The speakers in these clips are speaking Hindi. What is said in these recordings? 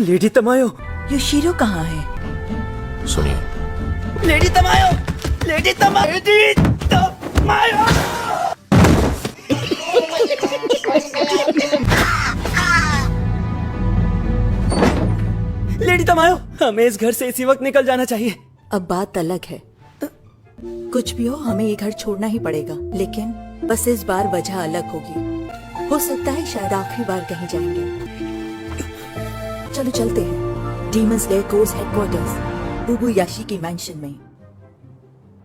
लेडी तमायो। योशिरो कहाँ है? सुनिए। Lady Tamayo, lady Tamayo, lady Tamayo. Lady Tamayo, हमें इस घर से इसी वक्त निकल जाना चाहिए। अब बात अलग है। कुछ भी हो, हमें ये घर छोड़ना ही पड़ेगा, लेकिन बस इस बार वजह अलग होगी। हो सकता है शायद आखिरी बार कहीं जाएंगे। चलो चलते हैं डीमन स्लेयर कोर्स हेडक्वार्टर्स, बुबुयाशी की मैंशन में।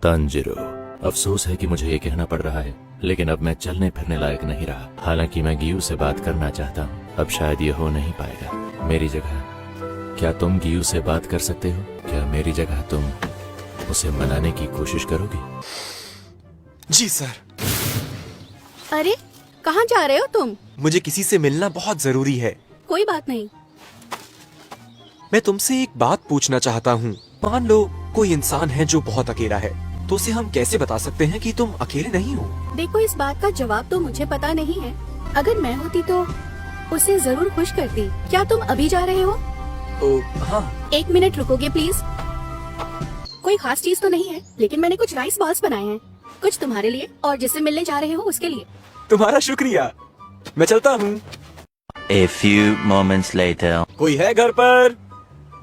तांजिरो, अफसोस है कि मुझे ये कहना पड़ रहा है, लेकिन अब मैं चलने फिरने लायक नहीं रहा। हालांकि मैं गियू से बात करना चाहता हूँ, अब शायद ये हो नहीं पाएगा। मेरी जगह क्या तुम गियू से बात कर सकते हो? क्या मेरी जगह तुम उसे मनाने की कोशिश करोगी? जी सर। अरे कहाँ जा रहे हो तुम? मुझे किसी से मिलना बहुत जरूरी है। कोई बात नहीं। मैं तुमसे एक बात पूछना चाहता हूँ। मान लो कोई इंसान है जो बहुत अकेला है, तो उसे हम कैसे बता सकते हैं कि तुम अकेले नहीं हो? देखो, इस बात का जवाब तो मुझे पता नहीं है। अगर मैं होती तो उसे जरूर खुश करती। क्या तुम अभी जा रहे हो? हाँ। 1 मिनट रुकोगे प्लीज? कोई खास चीज तो नहीं है, लेकिन मैंने कुछ राइस बॉल्स बनाए हैं, कुछ तुम्हारे लिए और जिससे मिलने जा रहे हो उसके लिए। तुम्हारा शुक्रिया, मैं चलता हूँ। A few moments later. कोई है घर पर?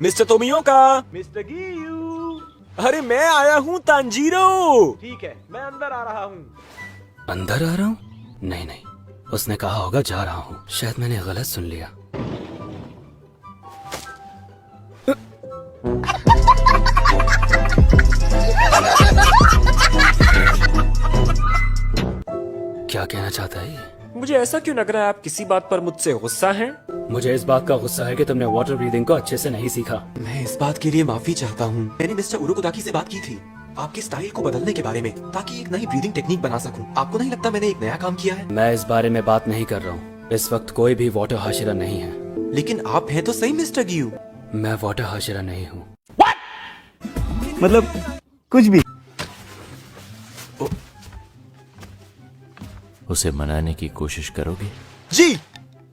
Mister Tomioka? Mister Giyu? अरे मैं आया हूँ तांजीरो। ठीक है, मैं अंदर आ रहा हूँ। अंदर आ रहा हूँ? नहीं नहीं, उसने कहा होगा जा रहा हूँ। शायद मैंने गलत सुन लिया। क्या कहना चाहता है ये? मुझे ऐसा क्यों लग रहा है आप किसी बात पर मुझसे गुस्सा हैं? मुझे इस बात का गुस्सा है कि तुमने वाटर ब्रीदिंग को अच्छे से नहीं सीखा। मैं इस बात के लिए माफी चाहता हूँ। मैंने मिस्टर उरुकोदाकी से बात की थी आपके स्टाइल को बदलने के बारे में, ताकि एक नई ब्रीदिंग टेक्निक बना सकूं। आपको नहीं लगता मैंने एक नया काम किया है? मैं इस बारे में बात नहीं कर रहा हूँ। इस वक्त कोई भी वाटर हाशिरा नहीं है। लेकिन आप हैं तो सही मिस्टर गियू। मैं वाटर हाशिरा नहीं हूँ। मतलब कुछ भी। उसे मनाने की कोशिश करोगे? जी,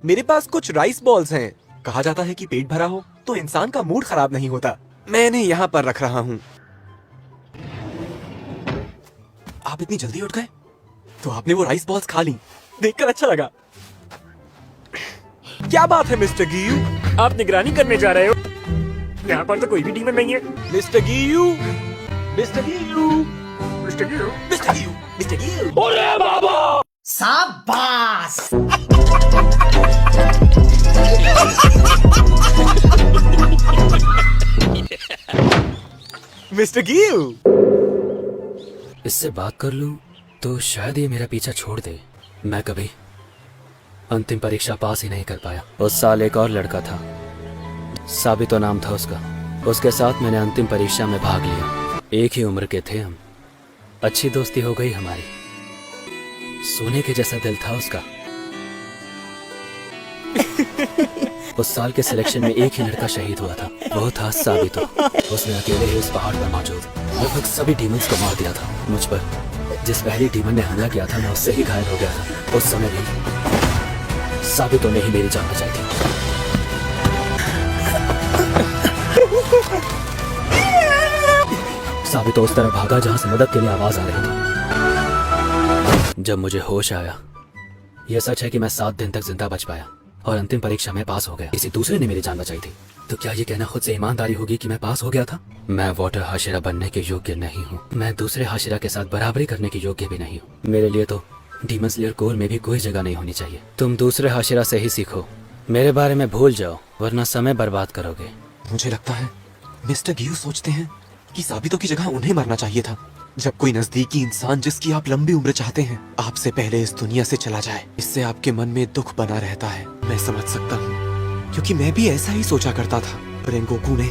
मेरे पास कुछ राइस बॉल्स हैं। कहा जाता है कि पेट भरा हो तो इंसान का मूड खराब नहीं होता। मैंने यहाँ पर रख रहा हूँ। आप इतनी जल्दी उठ गए? तो आपने वो राइस बॉल्स खा ली, देखकर अच्छा लगा। क्या बात है मिस्टर गियू? आप निगरानी करने जा रहे हो? यहाँ पर तो कोई भी डीमन नहीं है। Mister Giyu, mister Giyu, mister Giyu, mister Giyu, mister Giyu. ओरे बाबा! शाबाश! मिस्टर गियू, इससे बात कर लूं तो शायद ये मेरा पीछा छोड़ दे। मैं कभी अंतिम परीक्षा पास ही नहीं कर पाया। उस साल एक और लड़का था, साबितो नाम था उसका। उसके साथ मैंने अंतिम परीक्षा में भाग लिया। एक ही उम्र के थे हम। अच्छी दोस्ती हो गई हमारी। सोने के जैसा दिल था उसका। उस साल के सिलेक्शन में एक ही लड़का शहीद हुआ था, वो था साबितो। उसने अकेले ही उस पहाड़ पर मौजूद लगभग सभी डीमंस को मार दिया था। मुझ पर जिस पहली डीमन ने हमला किया था, मैं उससे ही घायल हो गया था। उस समय भी साबितो ने ही मेरी जान बचाई थी। साबितो उस तरफ भागा जहां से मदद के लिए आवाज आ रही थी। जब मुझे होश आया, यह सच है कि मैं 7 दिन तक जिंदा बच पाया और अंतिम परीक्षा में पास हो गया। किसी दूसरे ने मेरी जान बचाई थी। तो क्या ये कहना खुद से ईमानदारी होगी कि मैं पास हो गया था? मैं वाटर हाशिरा बनने के योग्य नहीं हूँ। मैं दूसरे हाशिरा के साथ बराबरी करने के योग्य भी नहीं हूँ। मेरे लिए तो डीमन स्लेयर कोर में भी कोई जगह नहीं होनी चाहिए। तुम दूसरे हाशिरा से ही सीखो, मेरे बारे में भूल जाओ, वरना समय बर्बाद करोगे। मुझे लगता है मिस्टर गियू सोचते हैं कि साबितो की जगह उन्हें मरना चाहिए था। जब कोई नजदीकी इंसान जिसकी आप लंबी उम्र चाहते हैं आपसे पहले इस दुनिया से चला जाए, इससे आपके मन में दुख बना रहता है। मैं समझ सकता हूँ, क्योंकि मैं भी ऐसा ही सोचा करता था। रेंगोकू ने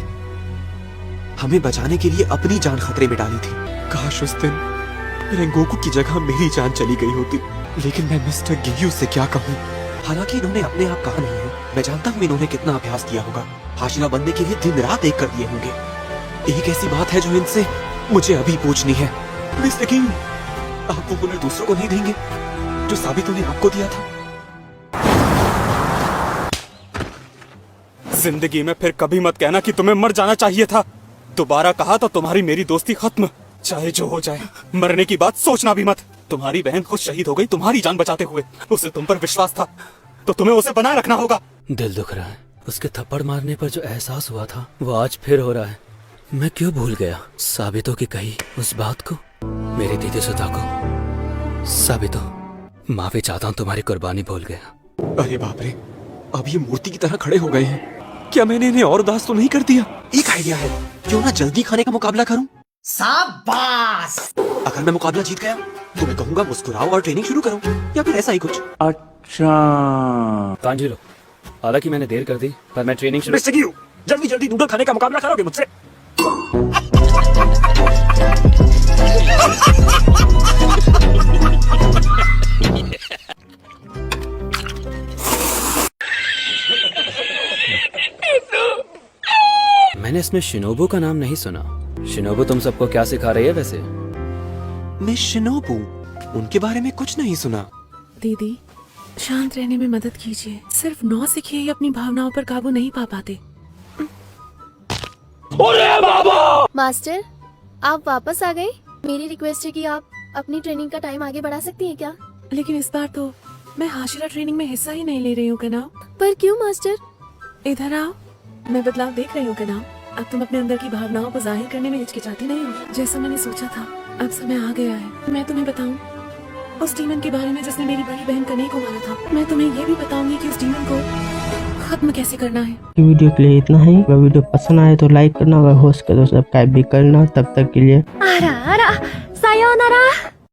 हमें बचाने के लिए अपनी जान खतरे में डाली थी। काश उस दिन रेंगोकू की जगह मेरी जान चली गई होती। लेकिन मैं मिस्टर गियू से क्या कहूँ? हालांकि इन्होंने अपने आप कहा नहीं है, मैं जानता हूँ इन्होंने कितना अभ्यास किया होगा। हाशिरा बनने के लिए दिन रात एक कर दिए होंगे। एक ऐसी बात है जो इनसे मुझे अभी पूछनी है। मिस्टर गियू, आप वो हुनर दूसरों को नहीं देंगे जो साबितो ने आपको दिया था? जिंदगी में फिर कभी मत कहना कि तुम्हें मर जाना चाहिए था। दोबारा कहा तो तुम्हारी मेरी दोस्ती खत्म, चाहे जो हो जाए। मरने की बात सोचना भी मत। तुम्हारी बहन खुद शहीद हो गई तुम्हारी जान बचाते हुए। उसे तुम पर विश्वास था तो तुम्हें उसे बनाए रखना होगा। दिल दुख रहा है। उसके थप्पड़ मारने पर जो एहसास हुआ था वो आज फिर हो रहा है। मैं क्यों भूल गया साबितों की कही उस बात को, मेरी दीदी सुधा को। साबितों, माफी चाहता हूँ, तुम्हारी कुर्बानी भूल गया। अरे बाप रे, अब ये मूर्ति की तरह खड़े हो गए हैं। क्या मैंने इन्हें और उदास तो नहीं कर दिया? एक आइडिया है, क्यों ना जल्दी खाने का मुकाबला करूं? शाबाश। अगर मैं मुकाबला जीत गया तो मैं कहूंगा मुस्कुराओ और ट्रेनिंग शुरू करो, या फिर ऐसा ही कुछ। अच्छा, तांजीरो, हालांकि मैंने देर कर दी पर मैं ट्रेनिंग शुरू। मिस्टर गियू, जल्दी जल्दी नूडल खाने का मुकाबला करोगे मुझसे? मैंने इसमें शिनोबू का नाम नहीं सुना। शिनोबू तुम सबको क्या सिखा रही है वैसे? मैं शिनोबू, उनके बारे में कुछ नहीं सुना। दीदी, शांत रहने में मदद कीजिए। सिर्फ 9 सीखिए ही अपनी भावनाओं पर काबू नहीं पा पाते। मास्टर, आप वापस आ गए। मेरी रिक्वेस्ट है कि आप अपनी ट्रेनिंग का टाइम आगे बढ़ा सकती हैं क्या? लेकिन इस बार तो मैं हाशिरा ट्रेनिंग में हिस्सा ही नहीं ले रही हूँ कनाव। पर क्यों मास्टर? इधर आओ, मैं बदलाव देख रही हूँ कनाव। अब तुम अपने अंदर की भावनाओं को जाहिर करने में हिचकिचाती नहीं हो, जैसा मैंने सोचा था। अब समय आ गया है मैं तुम्हें बताऊं उस डीमन के बारे में जिसने मेरी बड़ी बहन कन्हई को मारा था। मैं तुम्हें ये भी बताऊंगी कि उस डीमन को खत्म कैसे करना है। वीडियो के लिए इतना ही। अगर वीडियो पसंद आए तो लाइक करना, अगर होस्ट कर तो सब्सक्राइब भी करना। तब तक के लिए सायोनारा।